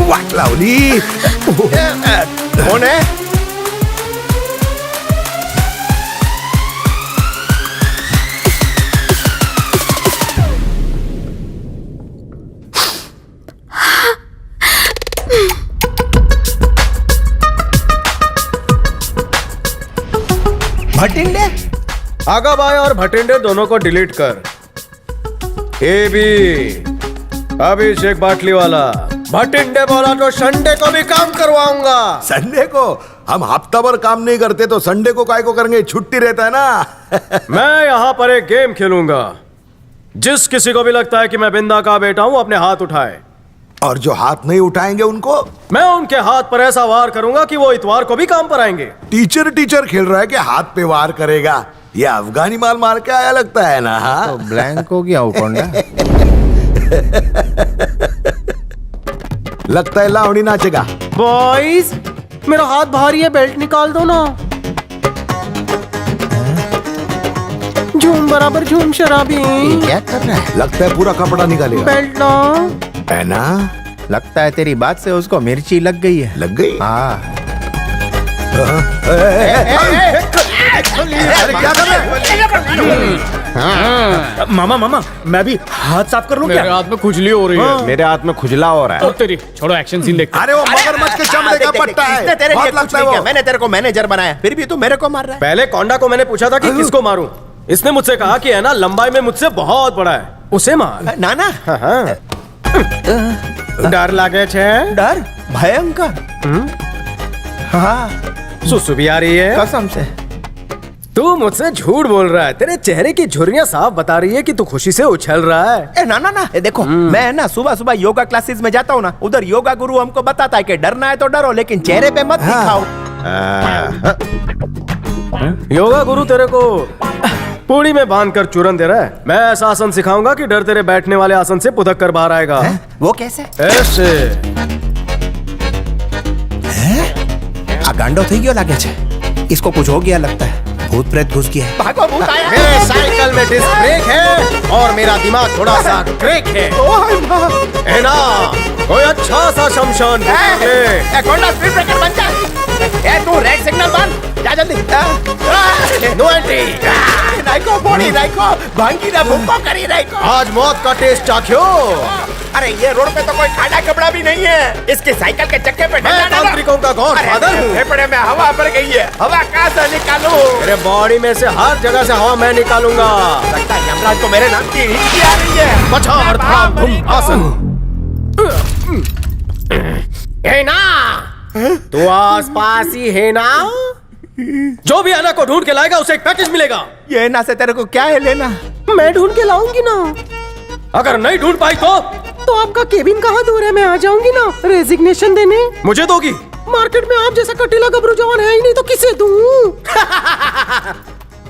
वाट लावली. कोण आहे? भटिंडे. आगा भाई और भटिंडे दोनों को डिलीट कर. ए बी अभिषेक बाटली वाला. भटिंडे बोला तो संडे को भी काम करवाऊंगा. संडे को? हम हफ्ता भर काम नहीं करते तो संडे को काय को करेंगे? छुट्टी रहता है ना. मैं यहाँ पर एक गेम खेलूंगा. जिस किसी को भी लगता है कि मैं बिंदा का बेटा हूँ अपने हाथ उठाए. और जो हाथ नहीं उठाएंगे उनको मैं उनके हाथ पर ऐसा वार करूंगा कि वो इतवार को भी काम पर आएंगे. टीचर खेल रहा है कि हाथ पे वार करेगा. ये अफगानी माल मार के आया लगता है ना. तो ब्लैंक हो गया उकोंडा. लगता है लावणी नाचेगा. बॉयज मेरा हाथ भारी है, बेल्ट निकाल दो ना. झूम बराबर झूम शराबी. क्या कर रहा है? लगता है पूरा कपड़ा निकालेगा. बेल्ट ना. है ना. लगता है तेरी बात से उसको मिर्ची लग गई है. लग गई. हाँ. अरे क्या कर रहे हैं? मामा मैं भी हाथ साफ कर लूं क्या? मेरे हाथ में खुजली हो रही है. मेरे हाथ में खुजला हो रहा तो है. तेरी छोड़ो, एक्शन सीन देखते. अरे वो मगरमच्छ के चमड़े का पट्टा है. इसने तेरे लिए बहुत कुछ लगता है नहीं वो. किया. मैंने तेरे को मैनेजर बनाया, फिर भी तू मेरे को मार रहा है. पहले कोंडा को मैंने पूछा था कि किसको मारूं. इसने मुझसे कहा कि है ना लंबाई में मुझसे बहुत बड़ा है, उसे मार. ना ना. डर लागे छे. डर भयंकर. हाँ सुसु भी आ रही है. कसम से. तू मुझसे झूठ बोल रहा है. तेरे चेहरे की झुर्रियां साफ बता रही है कि तू खुशी से उछल रहा है. ना ना ना. देखो मैं ना सुबह सुबह योगा क्लासेस में जाता हूँ ना, उधर योगा गुरु हमको बताता है कि डरना है तो डरो लेकिन चेहरे पे मत दिखाओ. योगा गुरु तेरे को पूड़ी में बांधकर चूरन दे रहा है. मैं ऐसा आसन सिखाऊंगा कि डर तेरे बैठने वाले आसन से पुदक कर बाहर आएगा. वो कैसे? ऐसे. आ गांडो થઈ ગયો लागे छे. इसको कुछ हो गया लगता है. भूत प्रेत घुस गया है. भागो भूत आया. मेरे साइकिल में डिस्क ब्रेक है और मेरा दिमाग थोड़ा सा क्रेक है. है ना. कोई अच्छा सा शमशान कोंडा स्पीड ब्रेकर बन जा. ए तू रेड सिग्नल बंद. जा जल्दी. No entry. राइको बॉडी राइको भांगी ना भूखो करी राइको. आज मौत का टेस्ट चाख्यो. अरे ये रोड पे तो कोई खाड़ा कपड़ा भी नहीं है. इसके साइकिल के चक्के पे मैं तांत्रिकों का गॉडफादर हूँ. फेफड़े में हवा भर गई है. हवा कहाँ से निकालूं? मेरे बॉडी में से हर जगह से हवा मैं निकालूंगा. लगता है यमराज को मेरे नाम की हिचकी आ रही है. पछाड़ धाम धूम आसन. है ना. तू आस पास ही है ना. जो भी आना को ढूंढ के लाएगा उसे एक पैकेज मिलेगा. ये ना से तेरे को क्या है लेना? मैं ढूंढ के लाऊंगी ना. अगर नहीं ढूंढ पाई तो आपका केबिन कहाँ दूर है, मैं आ जाऊंगी ना रेजिग्नेशन देने. मुझे दोगी? मार्केट में आप जैसा कटीला गबरू जवान है ही नहीं तो किसे दूं?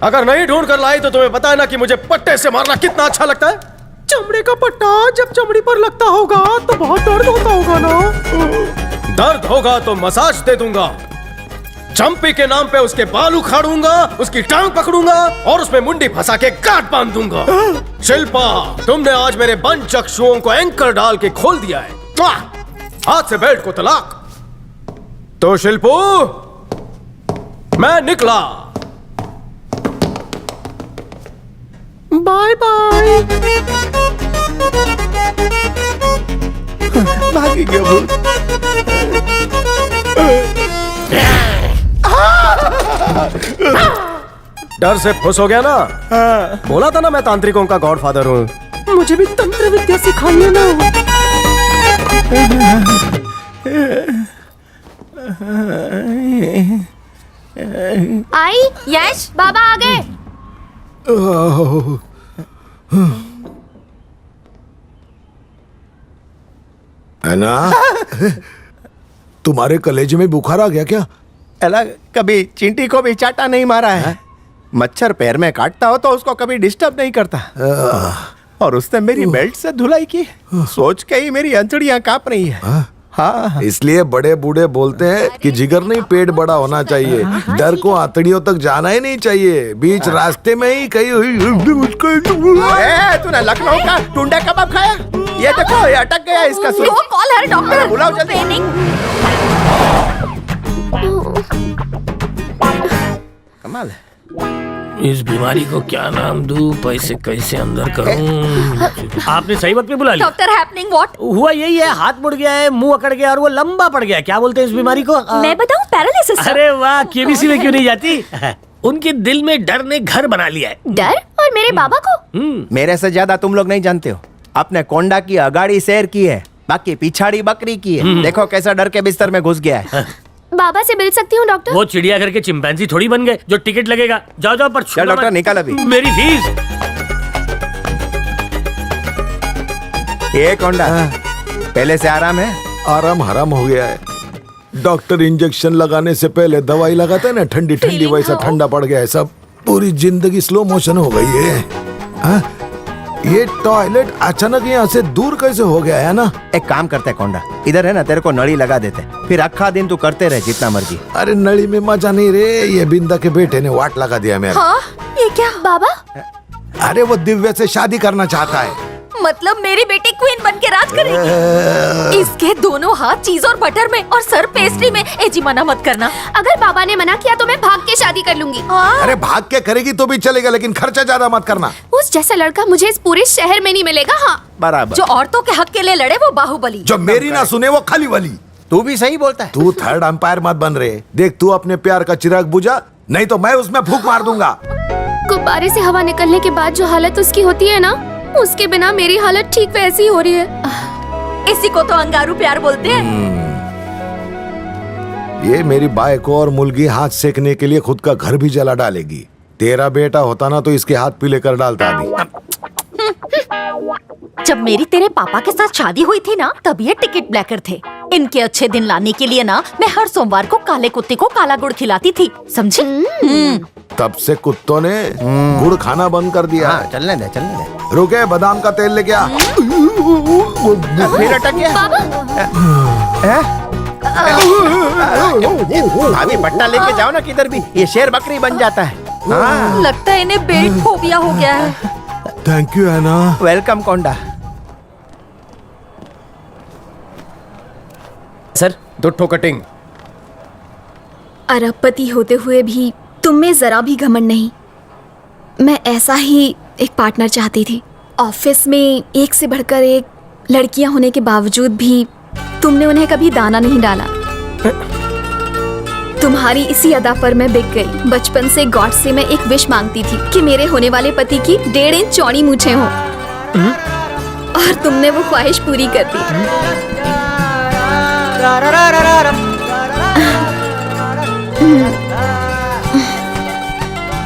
अगर नहीं ढूंढ कर लाई तो तुम्हें पता है ना कि मुझे पट्टे से मारना कितना अच्छा लगता है. चमड़े का पट्टा जब चमड़ी पर लगता होगा तो बहुत दर्द होता होगा ना. दर्द होगा तो मसाज दे दूंगा. चंपी के नाम पे उसके बाल उखाड़ूंगा, उसकी टांग पकड़ूंगा और उसमें मुंडी फंसा के गांठ बांध दूंगा. शिल्पा, तुमने आज मेरे बंद चक्षुओं को एंकर डाल के खोल दिया है. आज से बेल्ट को तलाक. तो शिल्पू मैं निकला. Bye bye. भागी गया भूत. डर से फुस हो गया ना. बोला था ना मैं तांत्रिकों का गॉडफादर हूँ. मुझे भी तंत्र विद्या सिखाइए ना. आई यश बाबा आ गए. है ना. तुम्हारे कलेजे में बुखार आ गया क्या? अला कभी चींटी को भी चाटा नहीं मारा है. मच्छर पैर में काटता हो तो उसको कभी डिस्टर्ब नहीं करता. और उसने मेरी बेल्ट से धुलाई की. सोच के ही मेरी अंतड़ियां कांप रही है. हाँ इसलिए बड़े बूढ़े बोलते हैं कि जिगर नहीं पेट बड़ा होना चाहिए। डर को आतड़ियों तक जाना ही नहीं चाहिए, बीच रास्ते में ही कहीं तूने लखनऊ का टुंडा कबाब खाया? ये देखो ये अटक गया इसका सुई। Go call her doctor. बुलाओ जल्दी। Paining. कमाल है। इस बीमारी को क्या नाम दूं, पैसे कैसे अंदर करूं? आपने सही वक्त पे बुला लिया। Doctor happening what? हुआ यही है, हाथ मुड़ गया है, मुंह अकड़ गया और वो लंबा पड़ गया। क्या बोलते हैं इस बीमारी को? मैं बताऊं पैरालिसिस। अरे वाह, केबीसी में क्यों नहीं जाती? उनके दिल में डर ने घर बना लिया है। डर? और मेरे बाबा को? मेरे से ज्यादा तुम लोग नहीं जानते हो। अपने कोंडा की अगाड़ी शेर की है, बाकी पिछाड़ी बकरी की है। देखो कैसा डर के बिस्तर में घुस गया है। बाबा से मिल सकती हूँ डॉक्टर? वो चिड़ियाघर के चिंपैंजी थोड़ी बन गए जो टिकट लगेगा। जाओ जाओ पर चल डॉक्टर निकाल अभी। मेरी फीस। ये कोंडा पहले से आराम है? आराम हराम हो गया है। डॉक्टर इंजेक्शन लगाने से पहले दवाई लगाते हैं ना, ठंडी ठंडी, Feeling वैसा how? ठंडा पड़ गया है सब। पूरी जिंदगी स्लो मोशन हो गई है। हाँ? ये टॉयलेट अचानक यहाँ से दूर कैसे हो गया है ना? एक काम करते हैं कोंडा, इधर है ना, तेरे को नली लगा देते, फिर अक्खा दिन तू करते रहे जितना मर्जी। अरे नली में मजा नहीं रे, ये बिंदा के बेटे ने वाट लगा दिया मेरा। हाँ? ये क्या बाबा? अरे वो दिव्या से शादी करना चाहता है। मतलब मेरी बेटी क्वीन बन के राज करेगी? इसके दोनों हाथ चीज और बटर में और सर पेस्ट्री में। ए जी मना मत करना। अगर बाबा ने मना किया तो मैं भाग के शादी कर लूंगी। अरे भाग के करेगी तो भी चलेगा, लेकिन खर्चा ज्यादा मत करना। उस जैसा लड़का मुझे इस पूरे शहर में नहीं मिलेगा। हाँ, बराबर। जो औरतों के हक के लिए लड़े वो बाहुबली। जो मेरी ना सुने वो खाली वाली। तू भी सही बोलता है। तू थर्ड अंपायर मत बन रहे। देख तू अपने प्यार का चिराग बुझा, नहीं तो मैं उसमें फूंक मार दूंगा। गुब्बारे से हवा निकलने के बाद जो हालत उसकी होती है ना, उसके बिना मेरी हालत ठीक वैसी ही हो रही है। इसी को तो अंगारू प्यार बोलते हैं। ये मेरी बाई को और मुलगी हाथ सेकने के लिए खुद का घर भी जला डालेगी। तेरा बेटा होता ना तो इसके हाथ पीले कर डालता अभी। जब मेरी तेरे पापा के साथ शादी हुई थी ना, तब ये टिकट ब्लैकर थे। इनके अच्छे दिन लाने के लिए ना मैं हर सोमवार को काले कुत्ते को काला गुड़ खिलाती थी, समझे? तब से कुत्तों ने गुड़ खाना बंद कर दिया। हाँ, चलने दे। रुके, बादाम का तेल लेके आ। फिर अटक गया। अभी पट्टा लेके जाओ ना किधर भी, ये शेर बकरी बन जाता है। हाँ। लगता है इन्हें बेल्ट फोबिया हो गया है। थैंक यू एना। वेलकम कोंडा। सर 2 ठो कटिंग। अरबपति होते हुए भी तुम में जरा भी घमंड नहीं। मैं ऐसा ही एक पार्टनर चाहती थी। ऑफिस में एक से बढ़कर एक लड़कियां होने के बावजूद भी तुमने उन्हें कभी दाना नहीं डाला। तुम्हारी इसी अदा पर मैं बिक गई। बचपन से गॉड से मैं एक विश मांगती थी कि मेरे होने वाले पति की 1.5 इंच चौड़ी मूछें हों, और तुमने वो ख्वाहिश पूरी कर दी।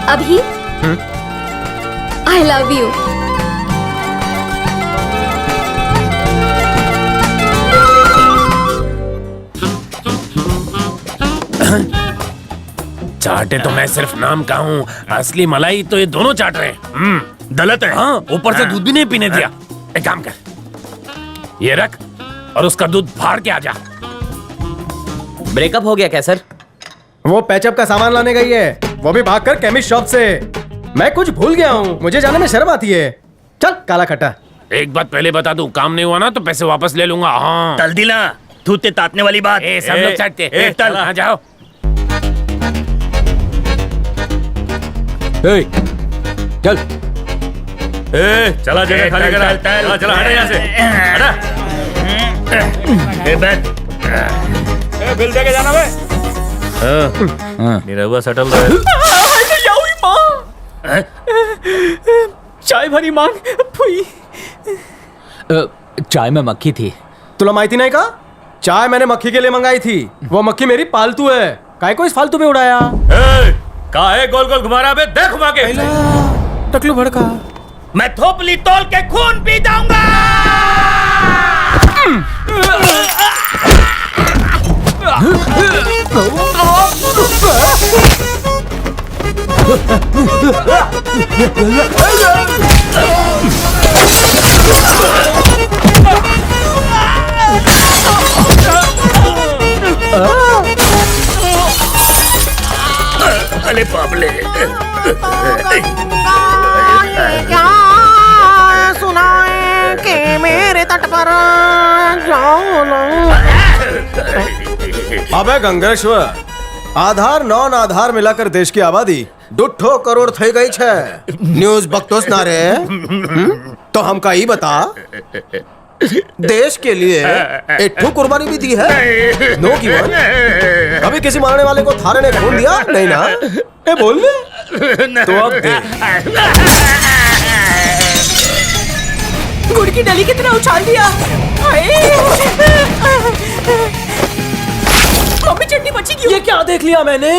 अभी आई लव यू। चाटे तो मैं सिर्फ नाम का हूँ, असली मलाई तो ये दोनों चाट रहे हैं। गलत है। हाँ, ऊपर से दूध भी नहीं पीने दिया। एक काम कर, ये रख और उसका दूध फाड़ के आ जा। ब्रेकअप हो गया क्या सर? वो पैचअप का सामान लाने गई है, वो भी भागकर केमिस्ट शॉप से। मैं कुछ भूल गया हूँ, मुझे जाने में शर्म आती है। चल काला खट्टा। एक बात पहले बता दूं, काम नहीं हुआ ना तो पैसे वापस ले लूंगा। हाँ, तल दिला, थूते तातने वाली बात। सब लोग चाटते। चल आ जाओ। चल चला जगह खाली करा। चला चला, हट यहाँ से, हटा। बिल दे के जाना बे। मेरा हुआ सेटल रहे। चाय भरी मांग फुई। चाय में मक्खी थी। तुला माहिती नहीं का? चाय मैंने मक्खी के लिए मंगाई थी। वो मक्खी मेरी पालतू है, काय को इस फालतू में उड़ाया? काहे गोल गोल घुमा रहा बे? देख घुमा के। टकलू भड़का। मैं थोपली तोल के खून पी जाऊंगा। अबे गंगेश्वर, आधार नॉन आधार मिलाकर देश की आबादी 2 करोड़ થઈ ગઈ છે. न्यूज बकतोस ना रे. तो हमका ही बता, देश के लिए एक ठो कुर्बानी भी दी है. No given. कभी किसी मारने वाले को थारे ने खून दिया नहीं ना? ए बोल ले. तो अब दे. गुड़ की डली की तरह उछाल दिया. मम्मी चटनी बची क्यों? ये क्या देख लिया मैंने?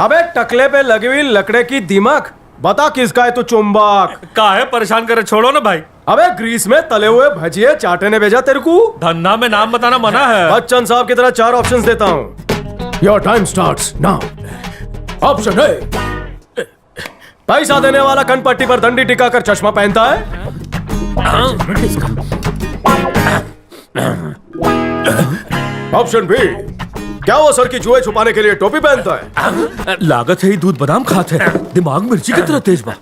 अबे टकले पे लगी हुई लकड़े की दीमक. बता किसका है तू चुंबक? का है परेशान करे, छोड़ो ना भाई। अबे ग्रीस में तले हुए भजिए चाटे ने भेजा तेरे को। धन्ना में नाम बताना मना है। बच्चन साहब की तरह 4 ऑप्शंस देता हूँ। Your time starts now. Option A, पैसा देने वाला कनपट्टी पर दंडी टिकाकर चश्मा पहनता है। ऑप्शन बी, क्या वो सर की जुए छुपाने के लिए टोपी पहनता है? लागत है ही दूध बादाम खाते हैं, दिमाग मिर्ची की तरह तेज बा।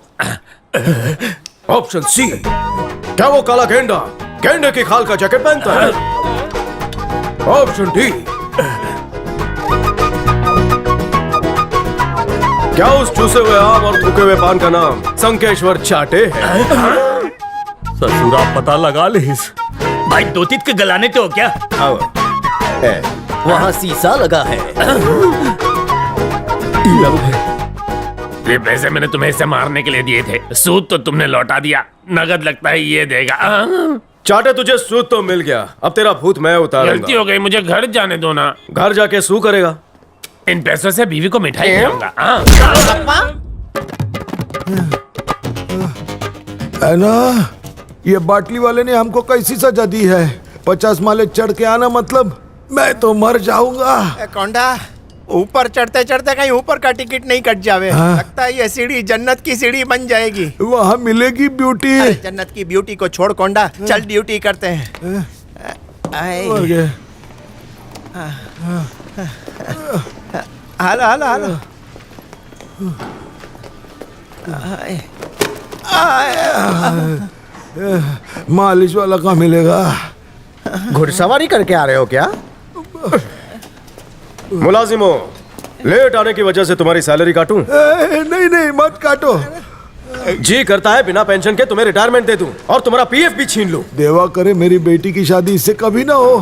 ऑप्शन सी, क्या वो काला गेंडा गेंडे की खाल का जैकेट पहनता है? ऑप्शन डी, क्या उस चूसे हुए आम और थूके हुए पान का नाम संकेश्वर चाटे है? ससुरा पता लगा ले इस भाई दोतीत के गलाने तो हो क्या? वहाँ शीशा लगा है। ये पैसे मैंने तुम्हें इसे मारने के लिए दिए थे, सूद तो तुमने लौटा दिया, नगद लगता है ये देगा। चाटे तुझे सूद तो मिल गया, अब तेरा भूत मैं गलती उतारूंगा। हो गई, मुझे घर जाने दो ना। घर जाके सू करेगा। इन पैसों से बीवी को मिठाई खिलाऊंगा। है ना, ये बाटली वाले ने हमको कैसी सजा दी है। 50 माले चढ़ के आना मतलब मैं तो मर जाऊंगा। कौंडा, ऊपर चढ़ते चढ़ते कहीं ऊपर का टिकट नहीं कट जावे। लगता है ये सीढ़ी जन्नत की सीढ़ी बन जाएगी। वहाँ मिलेगी ब्यूटी। अरे जन्नत की ब्यूटी को छोड़ कौंडा, चल ड्यूटी करते हैं। मर गए। हालो हालो हालो। मालिश वाला कहाँ मिलेगा? घुड़सवारी करके आ रहे हो क्या? मुलाजिमो, लेट आने की वजह से तुम्हारी सैलरी काटूं? नहीं नहीं, मत काटो। जी करता है बिना पेंशन के तुम्हें रिटायरमेंट दे दूं और तुम्हारा पीएफ भी छीन लूं। देवा करे मेरी बेटी की शादी इससे कभी ना हो।